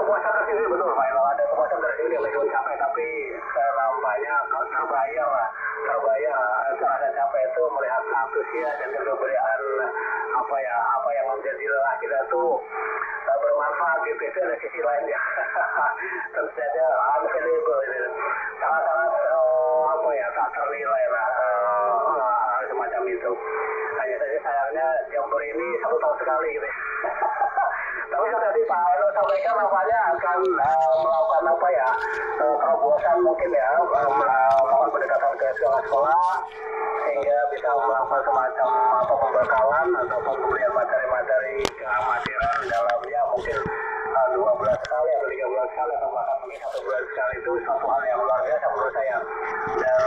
kepuasan tersendiri, betul Pak Elo, ada kepuasan tersendiri meskipun capek, tapi nampaknya terbayar lah, terbayar terasa capek itu melihat antusias dan keberanian apa yang menjadi lelah kita tuh bermanfaat gitu. Itu ada sisi lainnya. Tentu saja unavailable ini sangat-sangat tak ternilai lah semacam itu. Hanya saja sayangnya Jambor ini 1 tahun sekali gitu. Tapi tadi Pak Elo sampaikan nampaknya akan melakukan terobosan mungkin ya, melakukan pendekatan ke sekolah sehingga bisa melakukan semacam pembekalan atau pemberian materi-materi keamatiran dalamnya mungkin 2 bulan sekali atau 3 bulan sekali atau bahkan mungkin 1 bulan sekali. Itu suatu hal yang luar biasa menurut saya, dan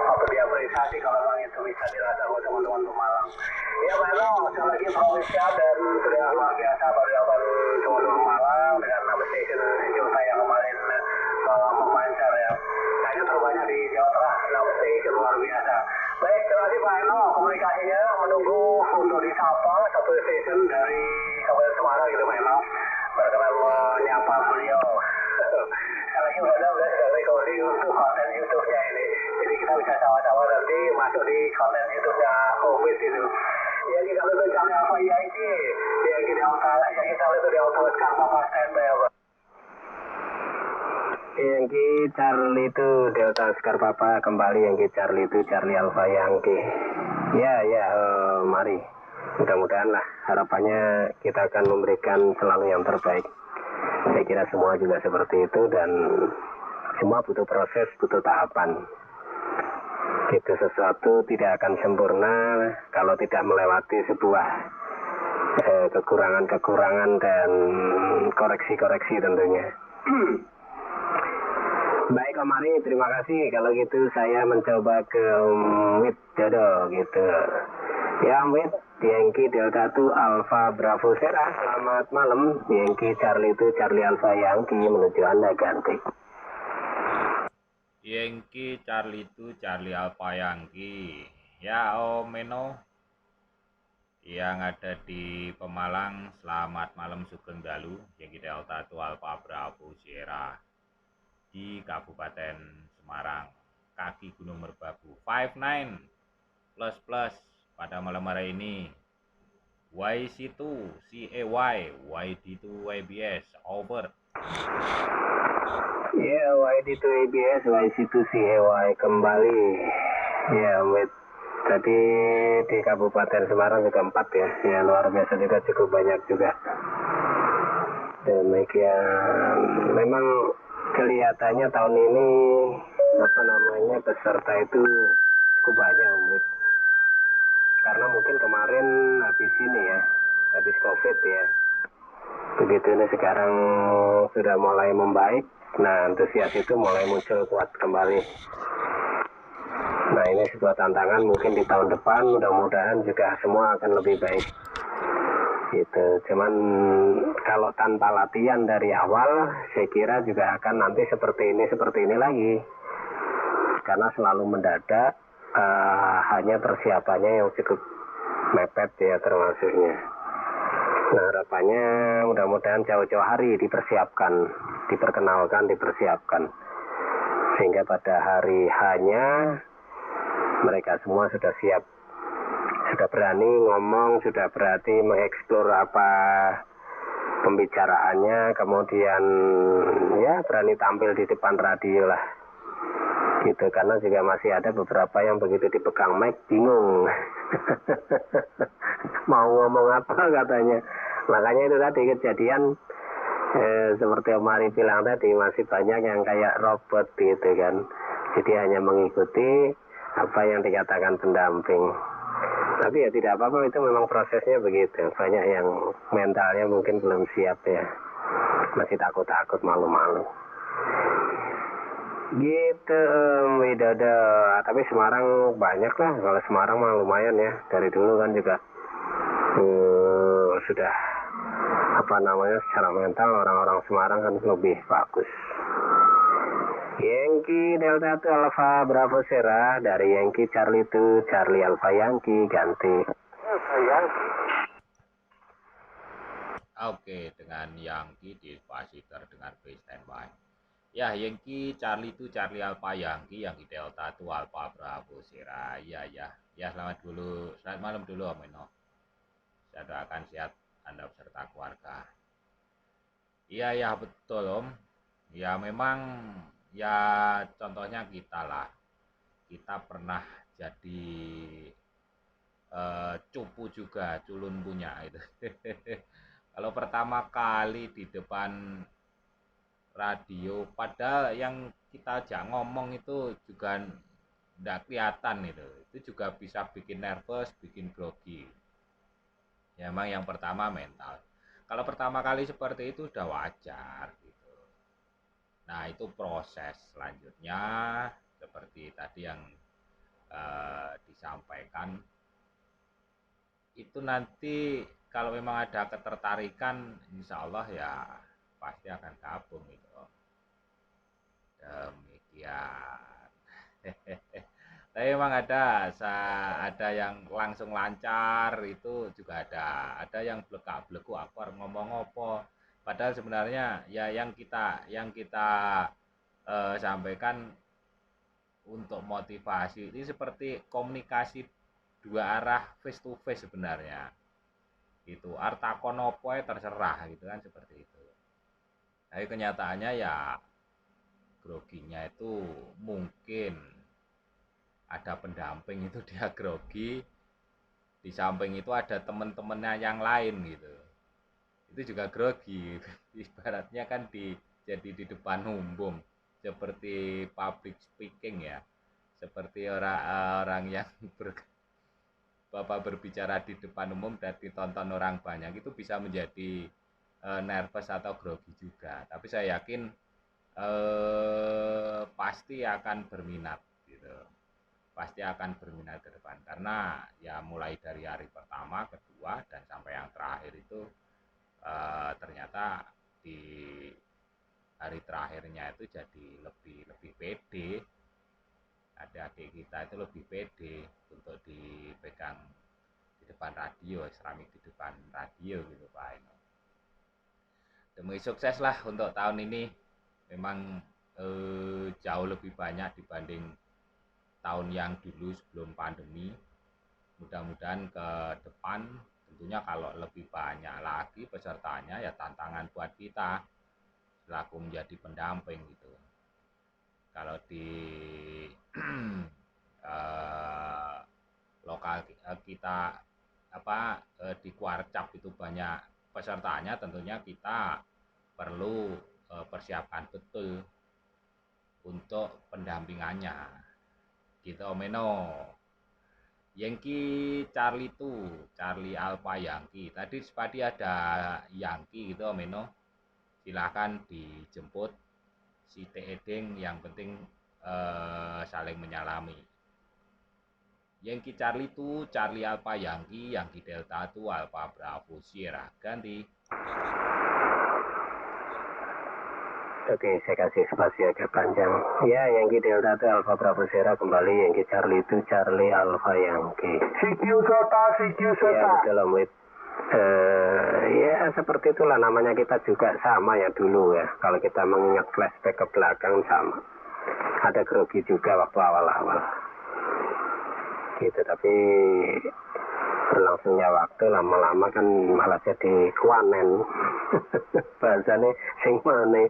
patut diapresiasi kalau memang itu bisa dirasakan oleh teman-teman Pemalang. Ya Pak Elo, sekali lagi Provinsia dan sudah luar biasa baru dilakukan teman-teman Pemalang dengan 6 stasiun juta yang kemarin memancar ya. Kayaknya terbanyak di Jawa Tengah, 6 stasiun luar biasa. Baik, terima kasih Pak Elo, komunikasinya menunggu untuk disapa 1 stasiun dari Kabupaten Semarang gitu Pak Elo. Berkenan menyapa beliau. Sekali lagi udah sudah recording untuk konten YouTube-nya ini. Jadi kita bisa sama-sama nanti masuk di konten YouTube-nya Covid itu. Ya kita lihat Charlie Alpha Yankee, Yankee Delta, Yankee Charlie itu Delta sekarang Papa standby ya Pak. Yankee Charlie itu Delta Oscar Papa, kembali Yankee Charlie itu Charlie Alpha Yankee. Mari. Mudah-mudahan lah, harapannya kita akan memberikan selalu yang terbaik. Saya kira semua juga seperti itu, dan semua butuh proses, butuh tahapan. Itu sesuatu tidak akan sempurna kalau tidak melewati sebuah kekurangan-kekurangan dan koreksi-koreksi tentunya. Baik Om Ari, terima kasih. Kalau gitu saya mencoba ke Wid Dodo gitu. Ya Wid, Yankee Delta 1 Alpha Bravo Sierra, selamat malam. Yankee Charlie itu Charlie Alpha Yankee menuju Anda ganti. Yankee Charlie itu Charlie Alpha Yankee. Ya Om Meno yang ada di Pemalang, selamat malam Sugeng Dalu. Yankee Delta 1 Alpha Bravo Sierra di Kabupaten Semarang, kaki Gunung Merbabu 59 plus pada malam hari ini. YC2 CAY YD2 YBS over. Ya, YD2 ABS, YC2 CAY kembali. Ya, tadi di Kabupaten Semarang juga 4 ya. Ya, luar biasa juga, cukup banyak juga. Demikian, memang kelihatannya tahun ini peserta itu cukup banyak, karena mungkin kemarin habis COVID ya. Begitu ini sekarang sudah mulai membaik. Nah, antusias itu mulai muncul kuat kembali. Nah, ini sebuah tantangan mungkin di tahun depan, mudah-mudahan juga semua akan lebih baik. Gitu. Cuman kalau tanpa latihan dari awal, saya kira juga akan nanti seperti ini lagi. Karena selalu mendadak, hanya persiapannya yang cukup mepet ya termasuknya. Nah, harapannya mudah-mudahan jauh-jauh hari dipersiapkan. Sehingga pada hari hanya mereka semua sudah siap, sudah berani ngomong, sudah berani mengeksplor apa pembicaraannya, kemudian ya berani tampil di depan radio lah. Gitu, karena juga masih ada beberapa yang begitu dipegang mic bingung mau ngomong apa katanya. Makanya itu tadi kejadian seperti Om Ari bilang tadi, masih banyak yang kayak robot gitu kan, jadi hanya mengikuti apa yang dikatakan pendamping. Tapi ya tidak apa-apa, itu memang prosesnya begitu. Banyak yang mentalnya mungkin belum siap ya, masih takut-takut, malu-malu gitu. Widodo, tapi Semarang banyak lah. Kalau Semarang mah lumayan ya, dari dulu kan juga sudah secara mental orang-orang Semarang kan lebih bagus. Yankee Delta 1 Alpha Bravo Sierra dari Yankee Charlie 2 Charlie Alpha Yankee ganti. Oke, dengan Yankee di Pasiter dengan base standby. Ya, Yankee Charlie itu Charlie Alpha Yankee, Yankee Delta itu Alpha Bravo Sierra. Ya, ya. Ya, selamat malam dulu Om Eno. Saya doakan sehat Anda beserta keluarga. Iya, ya betul Om. Ya memang ya contohnya kita lah. Kita pernah jadi cupu juga, culun punya itu. Kalau pertama kali di depan radio, padahal yang kita ajak ngomong itu juga nggak kelihatan itu juga bisa bikin nervous, bikin grogi. Ya, emang yang pertama mental. Kalau pertama kali seperti itu udah wajar gitu. Nah itu proses selanjutnya seperti tadi yang disampaikan itu nanti kalau memang ada ketertarikan insya Allah ya pasti akan gabung itu. Demikian. Tapi memang ada yang langsung lancar itu juga ada yang blekak-bleku aku harus ngomong apa. Padahal sebenarnya ya yang kita sampaikan untuk motivasi ini seperti komunikasi dua arah face to face sebenarnya. Itu arta konopo terserah gitu kan seperti itu. Tapi kenyataannya ya groginya itu mungkin ada pendamping itu dia grogi, di samping itu ada teman-temannya yang lain gitu, itu juga grogi. Ibaratnya kan jadi di depan umum seperti public speaking ya, seperti orang yang bapak berbicara di depan umum dan ditonton orang banyak itu bisa menjadi nervous atau grogi juga. Tapi saya yakin pasti akan berminat gitu, pasti akan berminat ke depan karena ya mulai dari hari pertama, kedua dan sampai yang terakhir itu ternyata di hari terakhirnya itu jadi lebih lebih pede. Adik-adik kita itu lebih pede untuk dipegang di depan radio, keramik di depan radio gitu Pak. Demi sukses lah untuk tahun ini. Memang jauh lebih banyak dibanding tahun yang dulu sebelum pandemi. Mudah-mudahan ke depan tentunya kalau lebih banyak lagi pesertanya ya tantangan buat kita selaku menjadi pendamping gitu. Kalau di lokal kita di Kuarcap itu banyak pesertanya, tentunya kita perlu persiapkan betul untuk pendampingannya gitu Omeno. Yankee Charlie itu Charlie Alpha Yankee tadi sepadi ada Yankee gitu Omeno, silahkan dijemput si Edeng, yang penting saling menyalami. Yankee Charlie itu Charlie Alpha Yankee, Yankee Delta itu Alpha Bravo Sierra. Ganti. Oke, saya kasih spasi agak panjang. Ya, Yankee Delta itu Alpha Bravo Sierra kembali. Yankee Charlie itu Charlie Alpha Yankee. CQ Sota. Ya, betul Om Wid. Ya seperti itulah namanya, kita juga sama ya dulu ya. Kalau kita mengingat flashback ke belakang sama. Ada grogi juga waktu awal-awal. Gitu, tapi berlangsungnya waktu lama-lama kan malah jadi kuanen. Bahasanya sing mana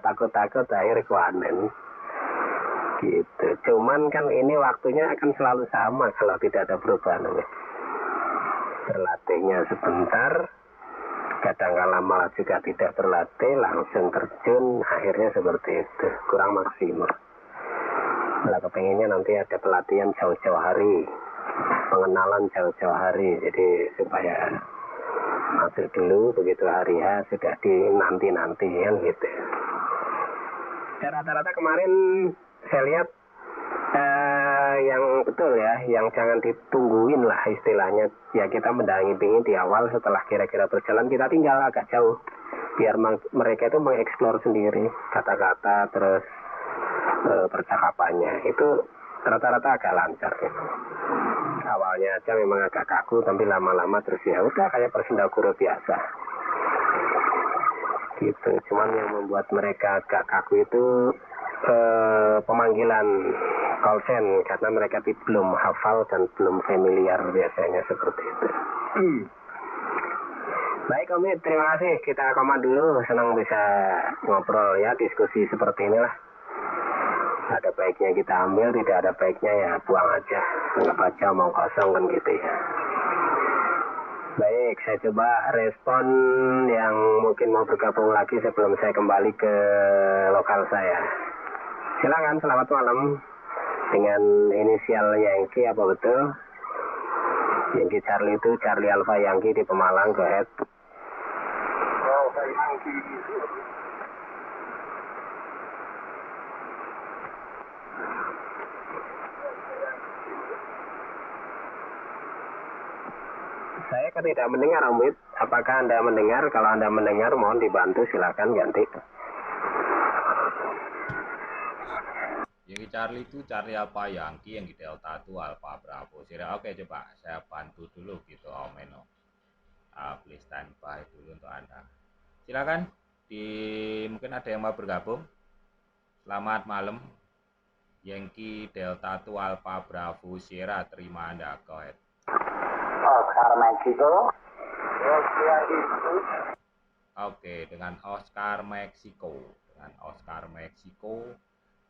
takut-takut akhir kuanen. Gitu. Cuman kan ini waktunya akan selalu sama kalau tidak ada perubahan. Berlatihnya sebentar, kadang-kala malah juga tidak berlatih, langsung terjun, akhirnya seperti itu, kurang maksimal. Nah, kepengennya nanti ada pelatihan jauh-jauh hari, pengenalan jauh-jauh hari, jadi supaya masuk dulu, begitu hari H sudah dinanti-nanti kan gitu. Dan rata-rata kemarin saya lihat yang betul ya, yang jangan ditungguin lah istilahnya. Ya kita mendampingi di awal, setelah kira-kira berjalan kita tinggal agak jauh. Biar mereka itu mengeksplor sendiri kata-kata terus percakapannya. Itu rata-rata agak lancar gitu. awalnya aja memang agak kaku, tapi lama-lama terus ya udah kayak persendakuro biasa. Gitu. Cuman yang membuat mereka agak kaku itu pemanggilan call sign karena mereka belum hafal dan belum familiar biasanya seperti itu. Baik Om Id, terima kasih. Kita koma dulu. Senang bisa ngobrol ya, diskusi seperti inilah. Ada baiknya kita ambil, tidak ada baiknya ya buang aja. Anggap aja omong kosong kan gitu ya. Baik, saya coba respon yang mungkin mau bergabung lagi sebelum saya kembali ke lokal saya. Silakan, selamat malam. Dengan inisial Yankee apa betul? Yankee Charlie itu Charlie Alpha Yankee di Pemalang, go ahead. Alpha Yankee. Saya kan tidak mendengar, Om Id. Apakah Anda mendengar? Kalau Anda mendengar, mohon dibantu, silakan ganti. Yang Charlie itu Charlie Alpha Yankee, yang di Delta itu Alpha Bravo. Oke, coba saya bantu dulu gitu, Om Eno. Please standby dulu untuk Anda. Silakan, mungkin ada yang mau bergabung. Selamat malam. Yankee Delta itu Alpha Bravo Sierra, terima Anda, go ahead. Oscar Mexico. Oke, dengan Oscar Mexico.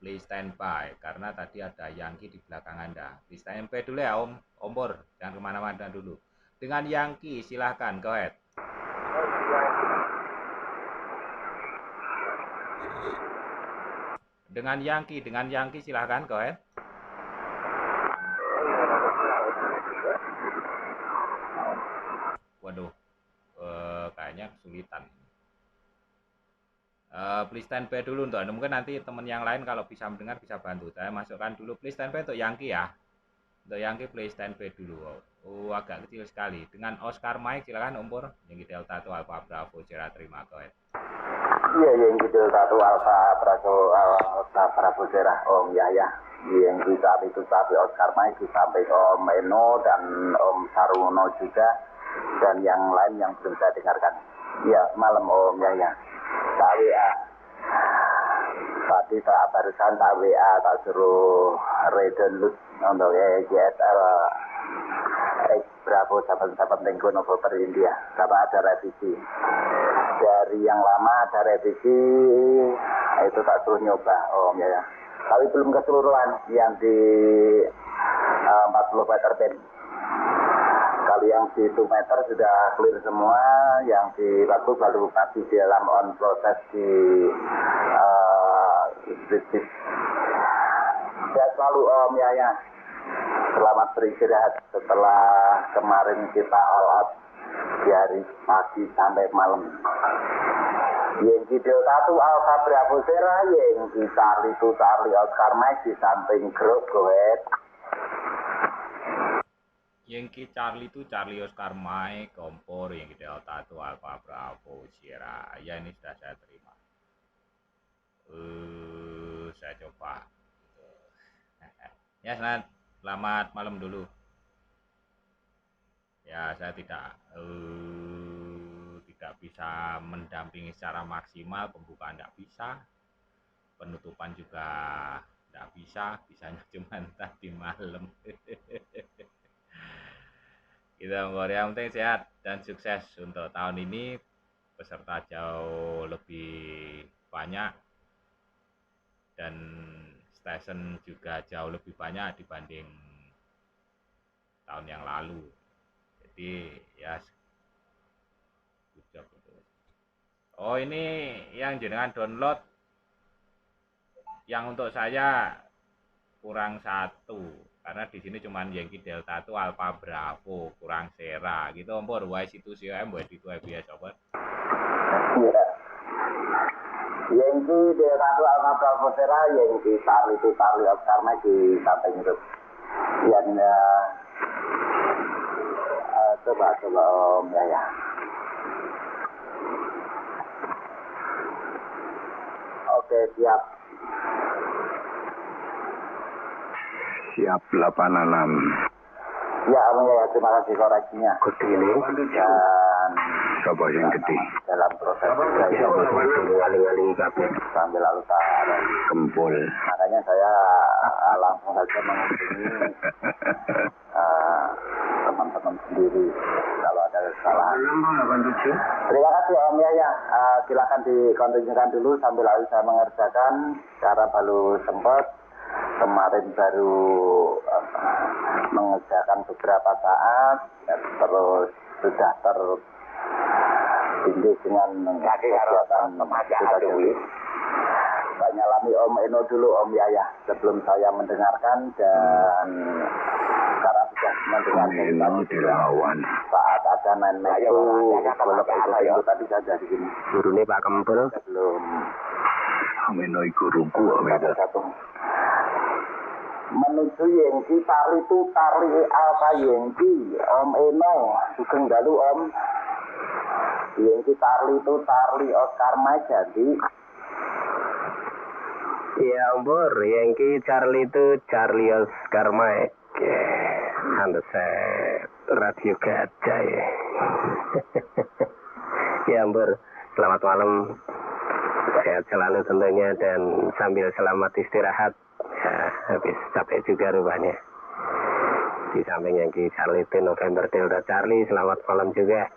Please stand by. Karena tadi ada Yankee di belakang Anda. Please stand by dulu ya Om Pur. Jangan kemana-mana dulu. Dengan Yankee, silahkan, go ahead. Dengan Yankee silahkan, go ahead. Waduh, kayaknya kesulitan. Please stand by dulu untuk Anda. Mungkin nanti teman yang lain kalau bisa mendengar bisa bantu. Saya masukkan dulu. Please stand by untuk Yankee ya. Untuk Yankee please stand by dulu. Agak kecil sekali. Dengan Oscar Mike silakan Om Pur. Yankee Delta 1 Alpha Bravo Sierra, terima, go ahead. Iya, Yankee Delta 1 Alpha Bravo Sierra, Om Yaya. Yankee saat itu sampai Oscar Mike sampai Om Eno dan Om Saruno juga. Dan yang lain yang belum saya dengarkan. Iya, malam Om Yaya. Tak WA. Tadi barusan tak WA, tak suruh redownload untuk EGSR Bravo 77 Tango November India. Sama ada revisi. Dari yang lama ada revisi, itu tak suruh nyoba Om Yaya. Tapi belum keseluruhan yang di 40 meter band. Kalau yang di 2 meter sudah clear semua, yang di waktu baru masih di dalam on proses di bisnis. Saya selalu Om Yaya, selamat beristirahat setelah kemarin kita all out dari pagi sampai malam. Yankee Delta 1 Alpha Bravo Sierra, Yankee Charlie 2 Charlie Oscar Mike di samping grup, go ahead. Yankee Charlie itu Charlie Oscar Mike, Kompor, Yankee Delta 1 Alpha Bravo Sierra. Ya, ini sudah saya terima. Saya coba. Ya, selamat malam dulu. Ya, saya tidak bisa mendampingi secara maksimal. Pembukaan tidak bisa, penutupan juga tidak bisa. Bisanya cuma tadi malam. Kita yang penting sehat dan sukses untuk tahun ini. Peserta jauh lebih banyak dan stesen juga jauh lebih banyak dibanding tahun yang lalu. Jadi ya, oh ini yang jenengan download yang untuk saya kurang 1. Karena di sini cuman Yankee Delta 1 Alpha Bravo kurang Sierra gitu Om Pur. Why situ COM buat itu biasa sobat. Iya. Yankee Delta 1 Alpha Bravo Sierra, Yankee Charlie 2 Charlie Oscar Mike di samping itu. Yang coba Om Yaya. Oke, siap. Siap 86. Ya, Om ya, terima kasih koreksinya. Gede ini. Dan Siapa yang gede? dalam proses juga ya, Ngali-ngali kabeh. sambil lalu Kempul. makanya saya langsung saja menghubungi teman-teman sendiri kalau ada kesalahan. Terima kasih Om ya. Silakan dikontinjukan dulu sambil lalu saya mengerjakan karena baru sempat kemarin baru mengerjakan beberapa saat ya, terus sudah tertindih dengan kegiatan kita dulu. Saya nyalami Om Eno dulu Om Yaya sebelum saya mendengarkan dan sekarang sudah mendengar Eno dilawan. saat ada nenek itu golok itu tadi saja di sini. Gurune Pak Kempul. Belum Om Eno iku ruku satu. Menuju Yengki Tarli itu Tarli Alfa Yengki Om Eno Sugeng Dalu Om. Yengki Tarli itu Tarli Oscar Mike jadi. Ya Ombor, Yankee Charlie itu Charlie Oscar Mike. Anda saya radio gajah ya. Ya Ombor, selamat malam. Sehat selalu tentunya dan sambil selamat istirahat. Ya, habis capek juga rupanya. Di samping Yankee Charlie itu November Delta Charlie, selamat malam juga.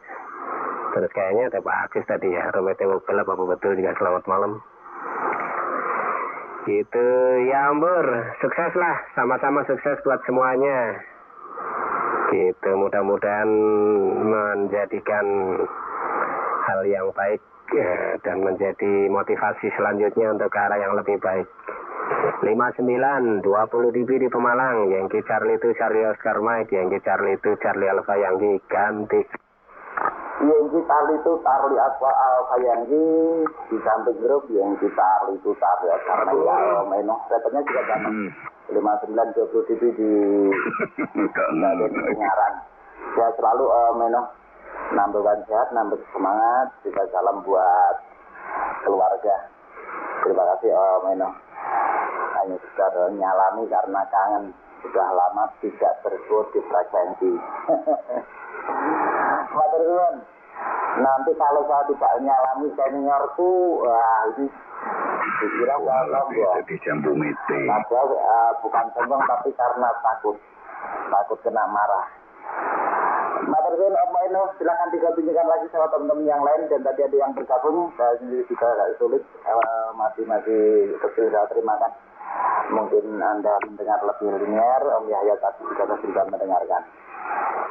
Terus kayaknya ada Pak Agus tadi ya, Romeo Gelap apa betul juga selamat malam. Gitu ya Ombor, sukses lah, sama-sama sukses buat semuanya. Gitu, mudah-mudahan menjadikan hal yang baik dan menjadi motivasi selanjutnya untuk ke arah yang lebih baik. 59, 20 dB di Pemalang, Yankee Charlie itu Charlie Oscar Mike, Yankee Charlie itu Charlie Alpha Yankee, ganti. Yengki Tarli itu Tarli Alfa Yankee di samping grup Yengki Tarli itu Tarli Oscar Mike Om Eno. Repotnya juga sama. 59 20 dB di penyiaran. Ya selalu Om Eno. Nambahkan sehat, nambah semangat, juga salam buat keluarga. Terima kasih Om Eno. Hanya sudah nyalami karena kangen. Sudah lama tidak bersuara di frekuensi. Matur nuwun. Nanti kalau saya tidak nyalami seniorku, wah ini dikira sombong ya. Jadi jambu mete. Bukan sombong tapi karena takut kena marah. Matur nuwun Om Eno, silakan dikontinjukan lagi sama teman-teman yang lain dan tadi ada yang bergabung, saya sendiri juga agak sulit, masih kecil saya terimakan. Mungkin Anda mendengar lebih linear, Om Yahya tadi juga mendengarkan.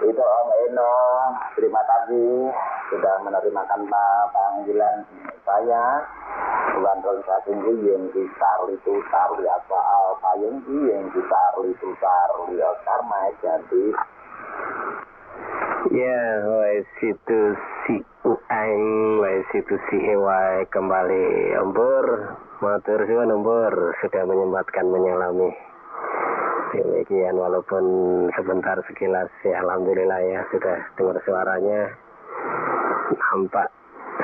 Itu Om Eno, terima kasih sudah menerimakan panggilan saya. Bukan organisasi yang Charlie itu Charlie Alpha Yankee, yang Charlie itu Charlie Oscar Mike jadi. Ya, wes itu si Uang, wes itu si Hewai kembali Ombor. Matur suwun Ombor sudah menyempatkan menyalami. Demikian walaupun sebentar sekilas ya alhamdulillah ya sudah dengar suaranya nampak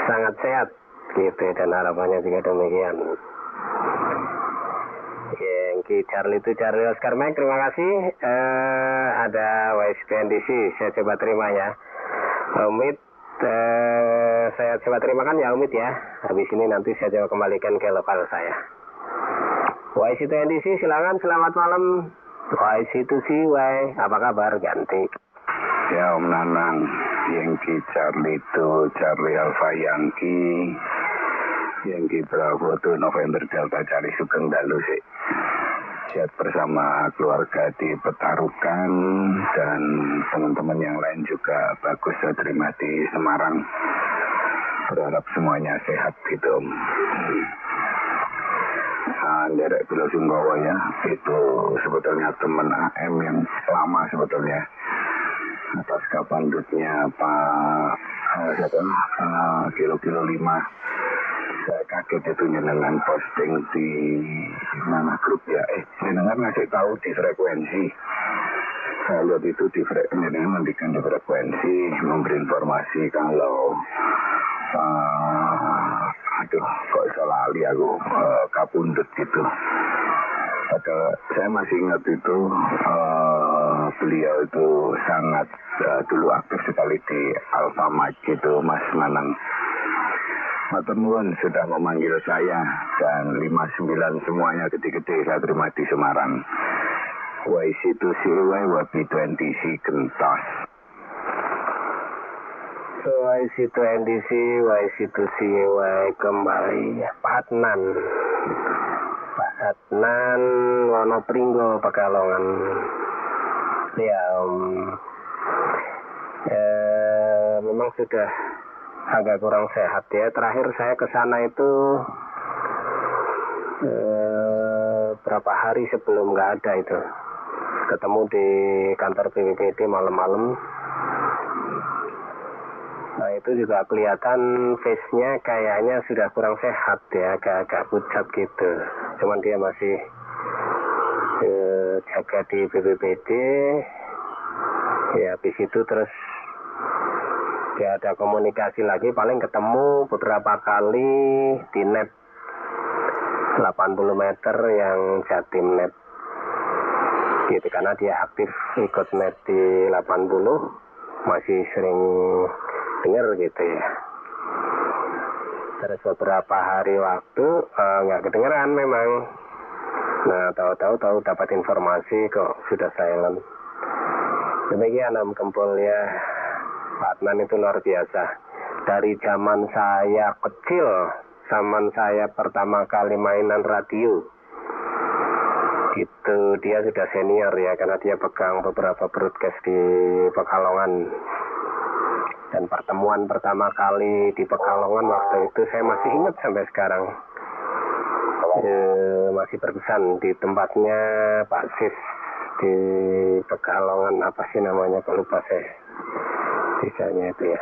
sangat sehat gitu dan harapannya juga demikian. Yankee Charlie itu Charlie Oscar Mike, terima kasih. Ada WSPNDC saya coba terima ya. Umid saya coba terima kan ya Umid ya. Habis ini nanti saya coba kembalikan ke lokal saya. WSPNDC silakan, selamat malam. WSPNDC, apa kabar? Ganti. Ya Om Nanang, Yankee Charlie itu Charlie Alpha Yankee, Yankee Bravo itu November Delta Charlie Sugeng Dalu sih. Sehat bersama keluarga di Petarukan dan teman-teman yang lain juga bagus saya terima di Semarang. Berharap semuanya sehat gitu Om. Derek Bilo Sunggawa ya, itu sebetulnya teman AM yang lama sebetulnya. Atas kapandutnya Pak Kilo 5. Saya kaget itu nyenengan posting di mana grup ya. Nyenengan ngasih tahu di frekuensi. Saya lihat itu di nyenengan nantikan di frekuensi memberi informasi kalau aduh kok salah lali aku kapundut gitu. Padahal saya masih ingat itu beliau itu sangat dulu aktif sekali di Alpha Mike gitu, Mas Nanang. Matur nuwun sudah memanggil saya, dan 59 semuanya gede-gede saya terima di Semarang. YC2CY YB20C Gentos. YC2NDC YC2CY kembali Pak Adnan Wonopringgo Pekalongan. Ya memang sudah agak kurang sehat ya. Terakhir saya ke sana itu berapa hari sebelum nggak ada itu, ketemu di kantor BPBD malam-malam. Nah itu juga kelihatan face-nya kayaknya sudah kurang sehat ya, agak pucat gitu. Cuman dia masih jaga di BPBD. Ya habis itu terus dia ada komunikasi lagi, paling ketemu beberapa kali di net 80 meter yang Jatim net gitu, karena dia aktif ikut net di 80, masih sering dengar gitu ya. Terus beberapa hari waktu nggak kedengeran memang. Nah tahu dapat informasi kok sudah silent. Demikian Om Kempul ya, Pak Adnan itu luar biasa. Dari zaman saya kecil, zaman saya pertama kali mainan radio, itu dia sudah senior ya, karena dia pegang beberapa broadcast di Pekalongan. Dan pertemuan pertama kali di Pekalongan waktu itu saya masih ingat sampai sekarang. Masih berkesan di tempatnya Pak Sis di Pekalongan, apa sih namanya, kok lupa saya sisanya itu ya.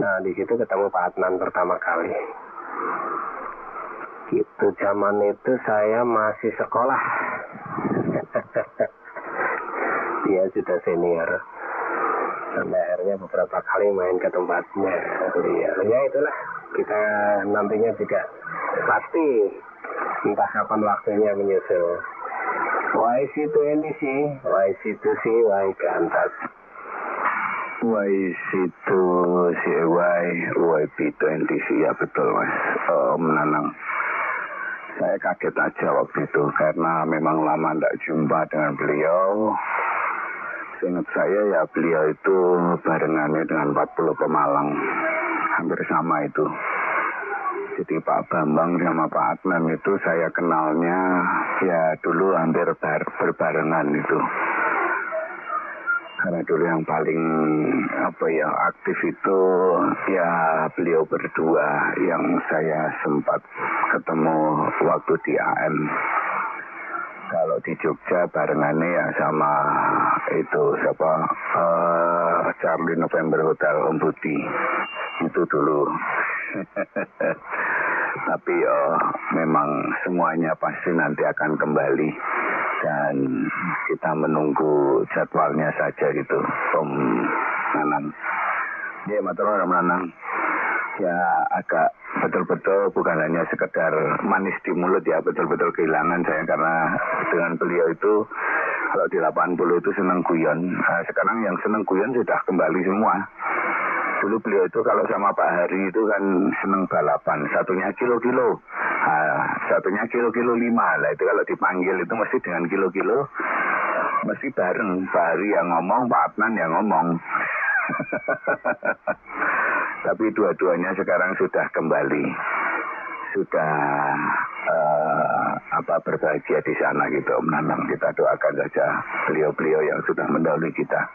Nah di situ ketemu Pak Adnan pertama kali. Gitu, zaman itu saya masih sekolah. Dia sudah senior. Sampai akhirnya beberapa kali main ke tempatnya. Ya itulah, kita nantinya juga pasti entah kapan waktunya menyusul. YC2NDC, YC2CY ke atas. YC2CY, YB20C, ya betul Mas. Menanang. Saya kaget aja waktu itu, karena memang lama tidak jumpa dengan beliau. Seingat saya ya beliau itu barengannya dengan 40 Pemalang. Hampir sama itu. Jadi Pak Bambang sama Pak Adnan itu saya kenalnya ya dulu hampir berbarengan itu. Karena dulu yang paling aktif itu ya beliau berdua, yang saya sempat ketemu waktu di AM. Kalau di Jogja barengannya ya sama itu Charlie November Hotel Om Budi itu dulu. Tapi memang semuanya pasti nanti akan kembali, dan kita menunggu jadwalnya saja gitu, Om Nanang. Ya, matur nuwun Om Nanang. Ya agak betul-betul bukan hanya sekedar manis di mulut ya, betul-betul kehilangan saya, karena dengan beliau itu kalau di 80 itu senang guyon. Sekarang yang senang guyon sudah kembali semua. Dulu beliau itu kalau sama Pak Hari itu kan seneng balapan, satunya kilo-kilo, satunya kilo-kilo 5. Lah itu kalau dipanggil itu mesti dengan kilo-kilo, mesti bareng. Pak Hari yang ngomong, Pak Adnan yang ngomong. Tapi dua-duanya sekarang sudah kembali, sudah berbahagia di sana gitu Om Nanang. Kita doakan saja beliau-beliau yang sudah mendahului kita.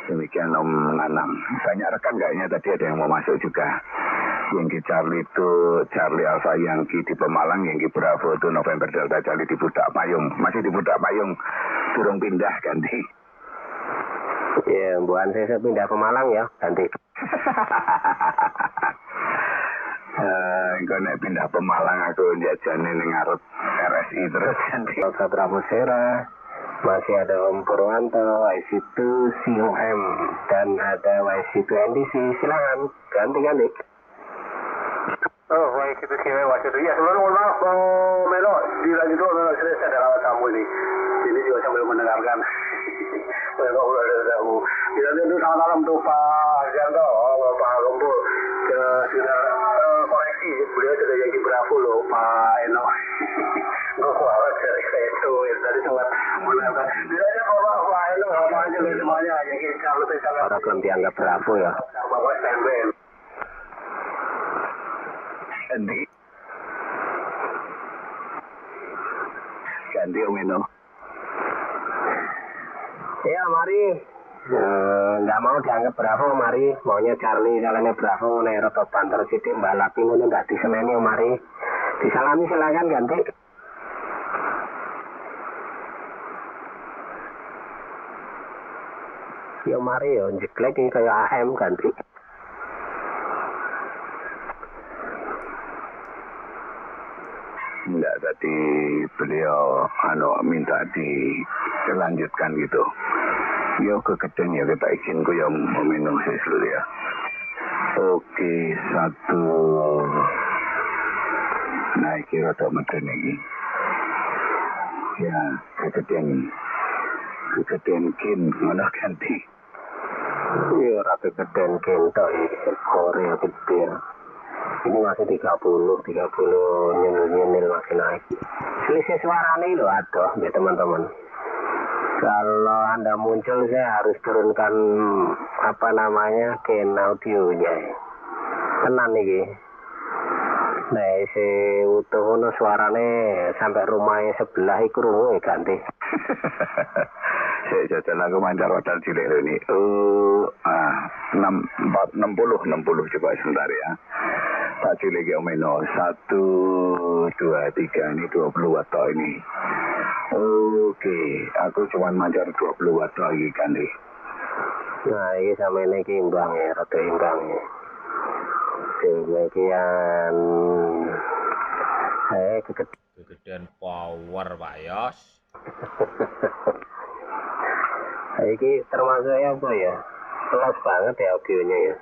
Demikian Om Nanang. Banyak rekan kayaknya tadi ada yang mau masuk juga. Yankee Charlie itu Charlie Alpha Yankee di Pemalang, Yankee Bravo itu November Delta Charlie di Budak Payung. Masih di Budak Payung, durung pindah ganti. Ya, bukan saya pindah Pemalang ya, ganti. Engko nek pindah Pemalang aku jajane ning ngarep RSI terus ganti. Kota Bravo Sera. Masih ada Om Purwanto, YC2COM, dan ada YC2NDC. Silakan, ganti. Oh, YC2COM, YC2. Ya, sebelumnya mohon maaf, Bang Melo. Dilanjut dulu, Melo. Saya ada rawat tamu ini. Ini juga sambil mendengarkan. Ya, itu selamat malam tuh Pak Janto, Pak Gembul. Ke sinar koreksi, beliau sudah jadi Bravo loh, Pak Eno. Gue kualat dari saya itu, tadi sempat menambah. Bilangnya Pak Eno, sama aja semuanya. Jadi kalau itu sangat... Orang belum dianggap Bravo ya. Bapak standby. Ganti Om Eno. Ya, mari. Nggak mau dianggap Bravo, mari. Maunya Charlie, salahnya Bravo. Nek roto banter sidik balapi ngono nggak diseneni, mari. Disalami silakan ganti. Yo mari yo jeklek ini kayak AM ganti. Enggak, tadi beliau minta dilanjutkan gitu. Yo kekejen ya kita izin ku yang meminum dulu ya. Oke, satu. Nah, kira rada meden iki. Ya, kekejen kin ngono ganti. Iya, ora kekejen kin tok iki Korea gede. Ini masih 30 nyemil masih naik. Selisih suaranya loh aduh ya teman-teman. Kalau Anda muncul saya harus turunkan gain audionya. Tenan nih. Nah, si utuh ono suarane sampai rumahnya sebelah iku rungu ganti. Saya jajan aku mancar hotel cilik ini. 60 coba sebentar ya. Tak cilik ya Meno. 1 2 3 ini 20 watt ini. Oke, aku cuma mancar 20 watt lagi ganti. Nah, ini sama ini imbang ya, rada imbang ya. Demikian kegedean power Pak Yos. Ini termasuk apa ya? Kelas banget ya audionya ya.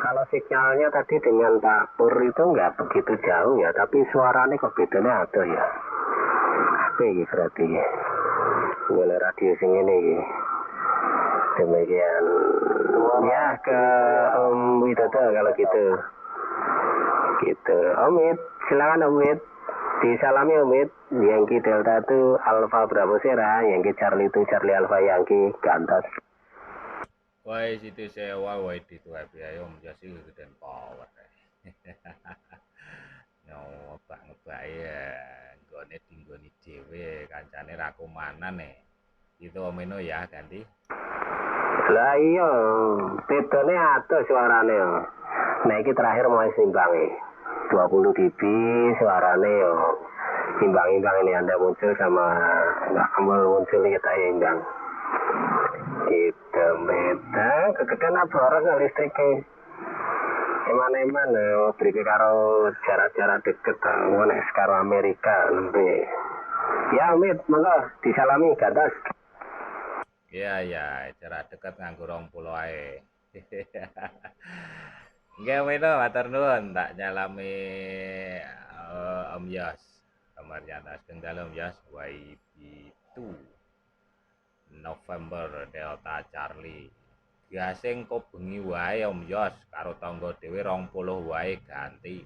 Kalau sinyalnya tadi dengan Pak Pur itu nggak begitu jauh ya, tapi suaranya kok bedanya ada ya. Apa ini berarti ya? Boleh radio sing ini ya. Demikian ya ke Om Widodo kalau gitu. Gitu. Om Wid, silakan Om Wid. Disalami Om Wid. Yankee Delta itu Alpha Bravo Sierra, Yankee Charlie itu Charlie Alpha Yankee Gantas. Woi situ sewa, woi di tuh happy ayo menjadi kegedean power. Ngebak ya, gone dinggoni dhewe kancane ra kumanan nih. Itu Om Eno ya ganti. Lah iya, bedane adoh suarane yo. Nah iki terakhir mulai simbangi. 20 dB suarane yo. Imbang-imbang ini Anda muncul sama Mbak Kamal muncul kita imbang. Kita meta kegedean apa orang listriknya. Eman-eman beri karo jarak-jarak deket ngono karo Amerika nembe. Ya Mit, monggo disalami gantas. Iya ya, jarak dekat nganggo 20 ae. Nggih Om Eno matur nuwun tak nyalami Om Yos. Kamar Yanas Kendal Om Yos YB2 November Delta Charlie. Gasing kok bengi wae Om Yos karo tangga dhewe 20 wae ganti.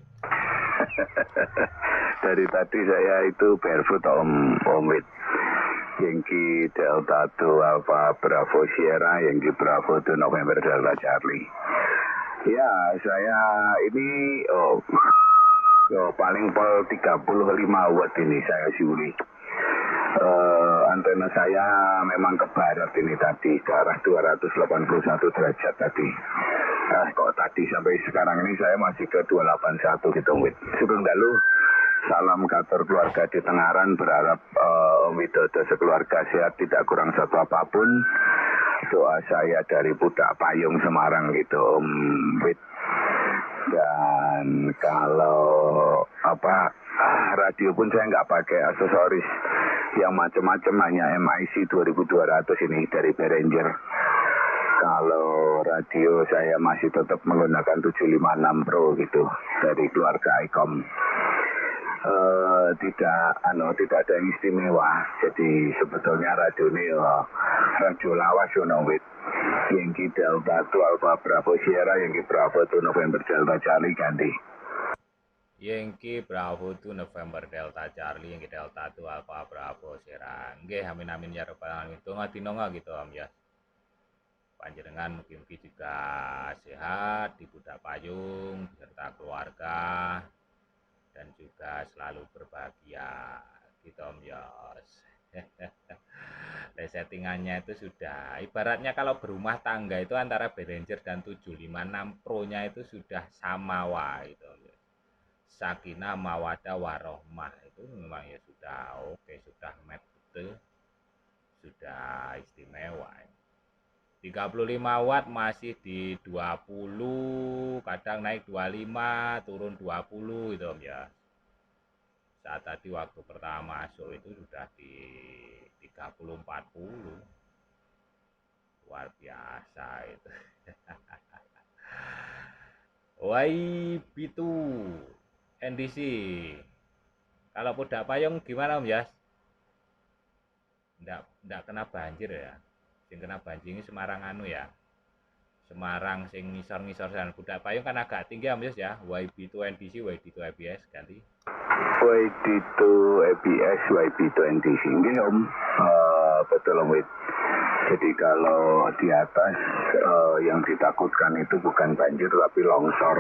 Dari tadi saya itu barefoot Om Wid. Yankee Delta 2 Alpha Bravo Sierra, Yankee Bravo 2 November Delta Charlie. Ya, saya ini paling pol 35 watt ini saya siuli. Antena saya memang ke barat ini tadi, ke arah 281 derajat tadi. Kok tadi sampai sekarang ini saya masih ke 281 gitu, Wid. Sugeng dalu. Salam katur keluarga di Tengaran, berharap Om Widodo sekeluarga sehat tidak kurang satu apapun. Doa saya dari Pudak Payung Semarang gitu Om Wid. Dan kalau radio pun saya nggak pakai aksesoris yang macam-macam, hanya MIC 2200 ini dari Behringer. Kalau radio saya masih tetap menggunakan 756 Pro gitu dari keluarga ICOM. tidak ada yang istimewa. Jadi sebetulnya radio ini radio lawas Wit. Yankee Delta itu Alpha Bravo Sierra, Yankee Bravo itu November Delta Charlie ganti. Yankee Bravo itu November Delta Charlie, Yankee Delta itu Alpha Bravo Sierra. Nggih, amin ya rabbal alamin. Donga dinonga gitu Om ya. Panjenengan mungkin juga sehat di budak payung beserta keluarga dan juga selalu berbahagia gitu Om Yos. Settingannya itu sudah ibaratnya kalau berumah tangga itu antara Behringer dan 756 Pro nya itu sudah sama gitu Om Yos. Sakinah mawadah warohmah itu memang ya sudah oke, sudah match betul, sudah istimewa. 35 watt masih di 20, kadang naik 25, turun 20 gitu Om ya. Saat tadi waktu pertama masuk itu sudah di 30-40. Luar biasa itu. YB2 NDC. Kalau pudak payung gimana Om Yas? Nggak kena banjir ya. Sing kena banjir ini Semarang ya. Semarang sing ngisor-ngisor dan budak payung kan agak tinggi Om Yas ya. YB2 NDC, YB2 ABS ganti. YB2 ABS, YB2 NDC ini Om. Betul Om Wit. Jadi kalau di atas yang ditakutkan itu bukan banjir tapi longsor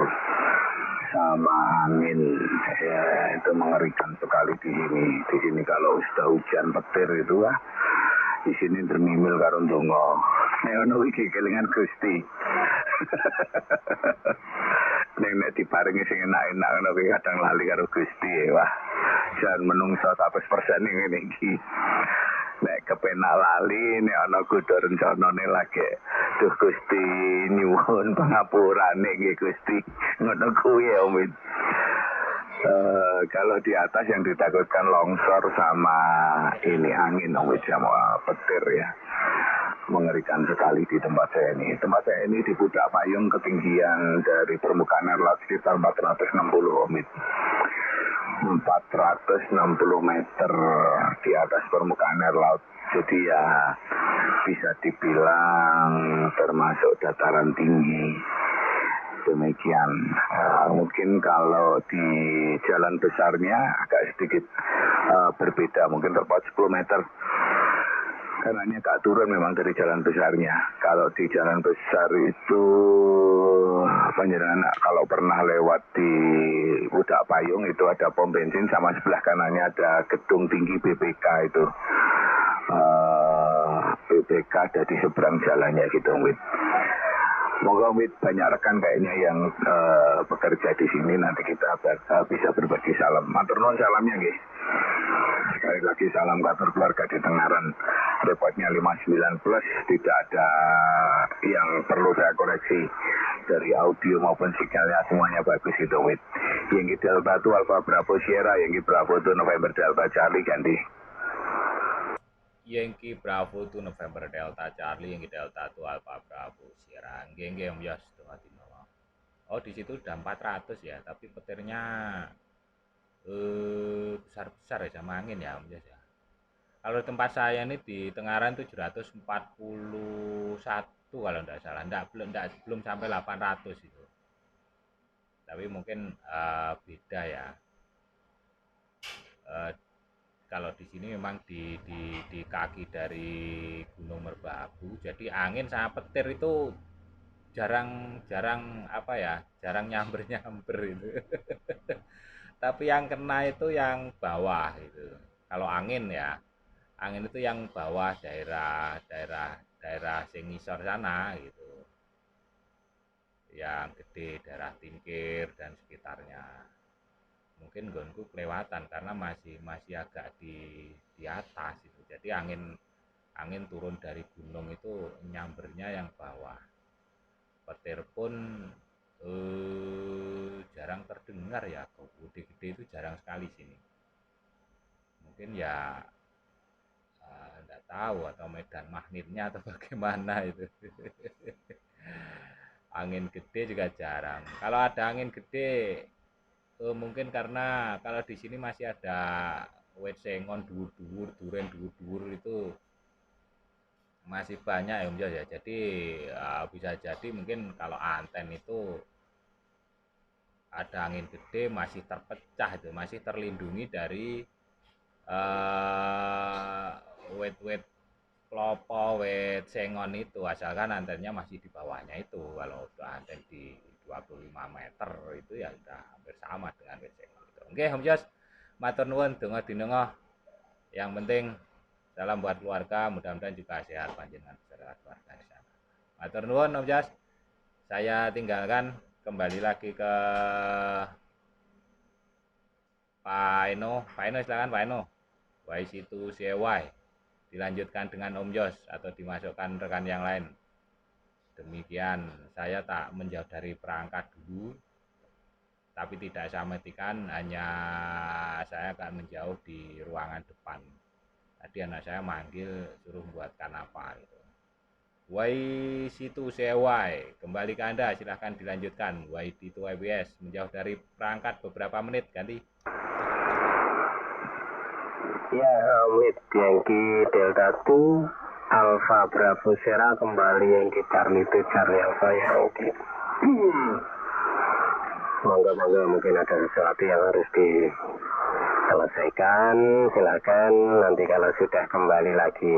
sama angin, ya, itu mengerikan sekali di sini. Di sini kalau sudah hujan petir itu di sini termimil karo ndonga. Nek ono iki kelingan Gusti. Nek diparingi sing enak-enak ngono kuwi kadang lali karo Gusti. Wah, jan menungso 100% ngene iki. Nek kepenak lali, nek ana kudu rencanane lagi. Duh Gusti nyuwun pangapurane nggih Gusti. Ngono kuwi ya Om. Kalau di atas yang ditakutkan longsor sama ini angin Om, sama petir ya. Mengerikan sekali di tempat saya ini. Tempat saya ini di pudak payung ketinggian dari permukaan air laut sekitar 460 Om. 460 meter di atas permukaan air laut. Jadi ya bisa dibilang termasuk dataran tinggi. Demikian. Mungkin kalau di jalan besarnya agak sedikit berbeda. Mungkin terpaut 10 meter. Karena ini agak turun memang dari jalan besarnya. Kalau di jalan besar itu panjenengan kalau pernah lewat di Pudak Payung itu ada pom bensin sama sebelah kanannya ada gedung tinggi BPK itu. BPK ada di seberang jalannya gitu Wit. Moga Wit banyak rekan kayaknya yang bekerja di sini, nanti kita bisa berbagi salam. Matur nuwun salamnya nggih. Sekali lagi salam katur keluarga di Tengaran. Repotnya 59 plus, tidak ada yang perlu saya koreksi dari audio maupun sinyalnya, semuanya bagus itu Wit. Yankee Delta itu Alpha Bravo Sierra, Yankee Bravo itu November Delta Charlie ganti. Yankee Bravo itu November Delta Charlie, Yankee Delta itu Alpha Bravo Sierra. Nggih Om Yos, oh di situ udah 400 ya, tapi petirnya besar-besar ya sama angin ya Om Yos ya. Kalau tempat saya ini di Tengaran 741 kalau enggak salah, belum sampai 800 itu. Tapi mungkin beda ya. Kalau di sini memang di kaki dari Gunung Merbabu, jadi angin sama petir itu jarang apa ya, jarang nyamber itu. Tapi yang kena itu yang bawah itu. Kalau angin ya, angin itu yang bawah daerah sing ngisor sana gitu, yang gede, daerah Tingkir dan sekitarnya. Mungkin gonku kelewatan karena masih agak di atas itu. Jadi angin turun dari gunung itu nyambernya yang bawah. Petir pun jarang terdengar ya, gede-gede itu jarang sekali sini. Mungkin ya enggak tahu atau medan magnetnya atau bagaimana itu. Angin gede juga jarang. Kalau ada angin gede Mungkin karena kalau di sini masih ada wit sengon dhuwur-dhuwur, duren dhuwur-dhuwur itu masih banyak ya Om Jos ya. Jadi bisa jadi mungkin kalau anten itu ada angin gede masih terpecah itu, masih terlindungi dari wit-wit klopo, wit sengon itu, asalkan antennya masih di bawahnya itu. Kalau udah anten di 25 meter itu ya udah hampir sama dengan wit sengon itu. Oke Om Jos, matur nuwun, donga dinenga. Yang penting salam buat keluarga, mudah-mudahan juga sehat panjenengan beserta keluarga di sana. Matur nuwun Om Jos. Saya tinggalkan, kembali lagi ke Pak Eno. Pak Eno silakan Pak Eno. YC2CY dilanjutkan dengan Om Jos atau dimasukkan rekan yang lain. Demikian, saya tak menjauh dari perangkat dulu, tapi tidak saya matikan, hanya saya akan menjauh di ruangan depan. Tadi anak saya manggil suruh buatkan apa gitu. YC2CY, kembali ke Anda, silahkan dilanjutkan. YD2YBS menjauh dari perangkat beberapa menit, ganti. Ya, Wait Yankee Delta 2 Alpha Bravo Sierra kembali Yankee Charlie 2 Charlie Alpha Yankee. Monggo mungkin ada sesuatu yang harus diselesaikan, silakan nanti kalau sudah kembali lagi.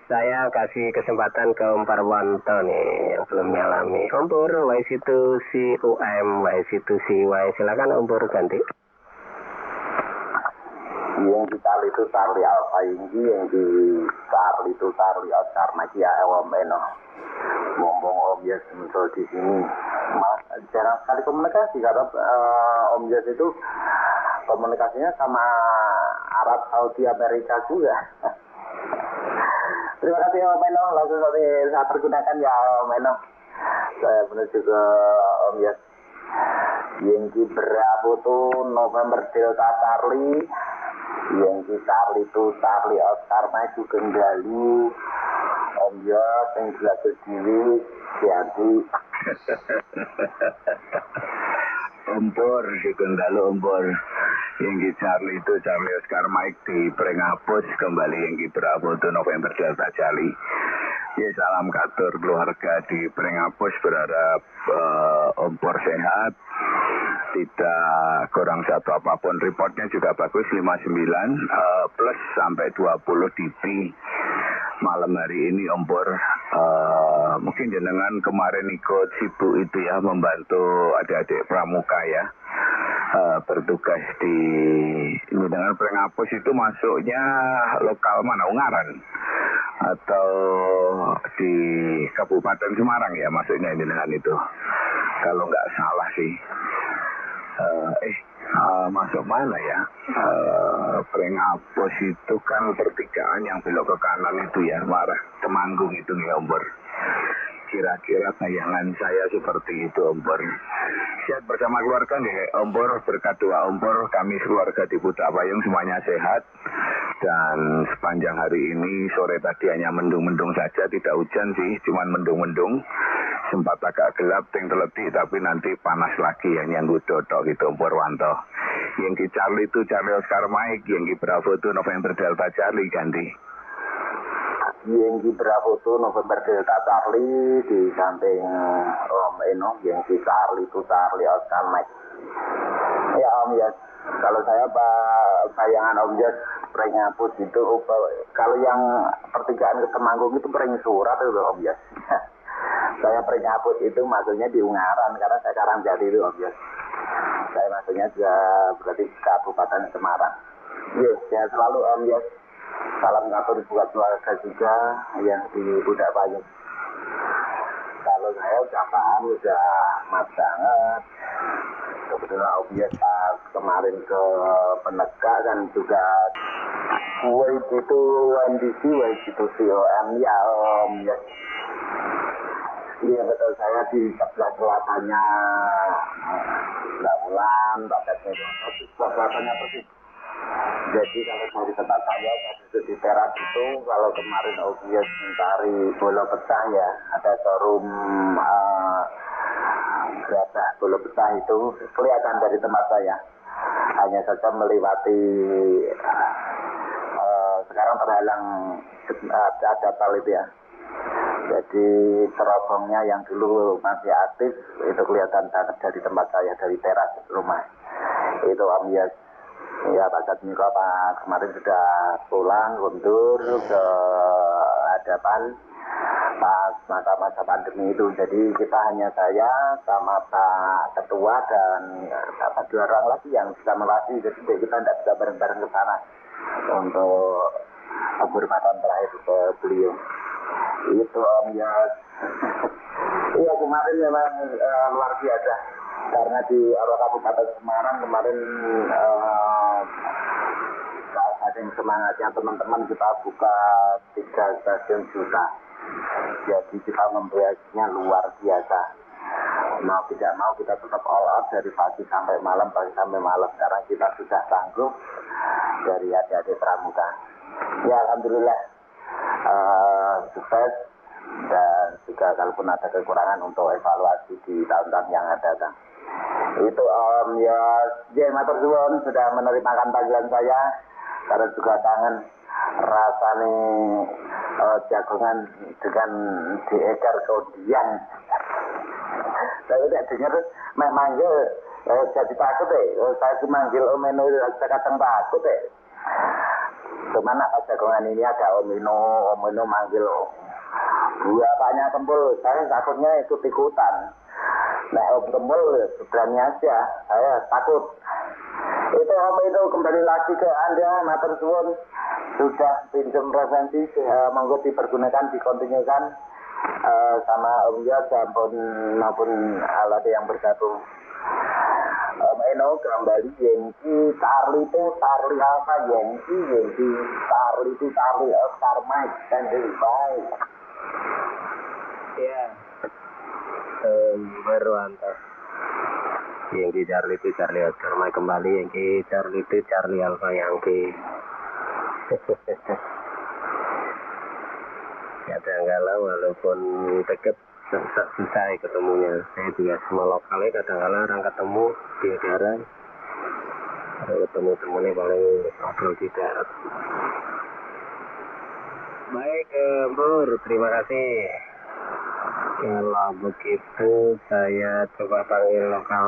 Saya kasih kesempatan ke Om Parwanto nih yang belum nyalami. Om Pur, YC2CUM, YC2CY, silakan Om Pur ganti. Yang di Charlie itu Charlie Alpha Ingi, yang di Charlie itu Charlie Oscar Maki ya Om Eno. Ngomong Om Yes muncul di sini. Malah jarang sekali komunikasi karena Om Yes itu komunikasinya sama Arab Saudi Amerika juga. Terima kasih Om Eno, langsung saya pergunakan ya Om Eno. Saya menuju ke Om Yes. Yankee Bravo tuh November Delta Charlie, Yankee Charlie itu Charlie Oscar maju kendali. Om Yos yang jelas berdiri jadi Ompor di Kendalo Ompor Yankee Charlie itu Charlie Oscar Mike di Prengapus kembali Yankee Bravo itu November Delta Charlie. Ya salam katur keluarga di Prengapus, berharap Ompor sehat, tidak kurang satu apapun. Reportnya juga bagus 59 plus sampai 20 dB malam hari ini Ompor. Mungkin jenengan kemarin ikut sibuk itu ya, membantu adik-adik pramuka ya, bertugas di ini dengan Prengapus itu masuknya lokal mana, Ungaran atau di Kabupaten Semarang ya masuknya ini dengan itu kalau nggak salah sih. Masuk mana ya? Prengapus itu kan pertigaan yang belok ke kanan itu ya, marah Temanggung itu ya Ompor. Kira-kira tayangan saya seperti itu Ompor. Sehat bersama keluarga nih Ompor, berkat doa Ompor kami keluarga di Pudak Payung semuanya sehat. Dan sepanjang hari ini sore tadi hanya mendung-mendung saja, tidak hujan sih, cuman mendung-mendung. Sempat agak gelap, ting teleti, tapi nanti panas lagi ya, nyanggu dodok gitu Om Purwanto. Yankee Charlie itu Charlie Oscar Mike, Yankee Bravo itu November Delta Charlie ganti. Yankee Bravo itu November Delta Charlie di samping Om Eno, Yankee Charlie itu Charlie Oscar Mike. Ya Om Yes, kalau saya bayangan Om Yes Prengapus itu kalau yang pertigaan ke Temanggung itu Preng Surat itu Om Yes. Saya Prengapus itu maksudnya di Ungaran karena saya Karangjati itu Om Yes. Saya maksudnya juga berarti Kabupaten Semarang. Yes, ya selalu Om Yes. Salam ngatur buat keluarga juga yang di Pudak Payung. Kalau saya udah paham, udah mat banget. Kebetulan Om Yes kemarin ke Penegak kan juga Wait itu NDC, Wait itu COM ya Om Yes. Iya betul, saya di sebelah selatannya Mbak Ulan, Mbak Tete, sebelah selatannya persis. Jadi kalau dari tempat saya duduk di teras itu, kalau kemarin Obius mencari bola pecah ya, ada showroom Gerabah Pulau Besar itu kelihatan dari tempat saya. Hanya saja melewati sekarang terhalang ada pal itu ya. Jadi terobongnya yang dulu masih aktif itu kelihatan banget dari tempat saya, dari teras rumah. Itu Om Yas. Ya Pak Satmiko Pak kemarin sudah pulang mundur ke hadapan pas masa-masa pandemi itu. Jadi kita hanya saya sama Pak Ketua dan dua orang lagi yang bisa melatih. Jadi kita tidak bisa bareng-bareng ke sana untuk penghormatan terakhir ke beliau. Itu Om Yas. Iya kemarin memang luar biasa karena di Kabupaten Semarang kemarin saking semangatnya teman-teman kita buka 3 stasiun juta. Jadi kita membayarnya luar biasa. Mau tidak mau kita tetap all out dari pagi sampai malam karena kita sudah sanggup dari adik-adik pramuka. Ya alhamdulillah sukses dan juga kalaupun ada kekurangan untuk evaluasi di tahun-tahun yang akan datang. Itu Om Yas matur suwun sudah menerimakan panggilan saya karena juga kangen rasanya jagongan dengan diekar kodian. Saya tidak dengar manggil jadi takut saya manggil Om Eno kadang takut Kemana pas jagongan ini ada Om Eno manggil bapaknya Kempul, saya takutnya ikut-ikutan. Nah Om Kempul berani aja, saya takut. Itu Om Eno kembali lagi ke Anda, matur suwun. Sudah pinjam referensi, monggo dipergunakan, dikontinukan sama Om Yas maupun alat yang bergabung. Om Eno kembali Yankee Charlie itu Charlie apa Yankee Charlie itu Charlie Oscar Mike standing by. Ya, berwantah. Yankee Charlie itu Charlie Oscar Mike kembali Yankee Charlie itu Charlie Alpha Yankee. Kadang-kadang walaupun dekat susah ketemunya. Saya juga semua lokalnya kadang-kadang orang ketemu di daerah. Kalau ketemu temennya paling ngobrol di darat. Baik, Bur, terima kasih. Kalau begitu saya coba panggil lokal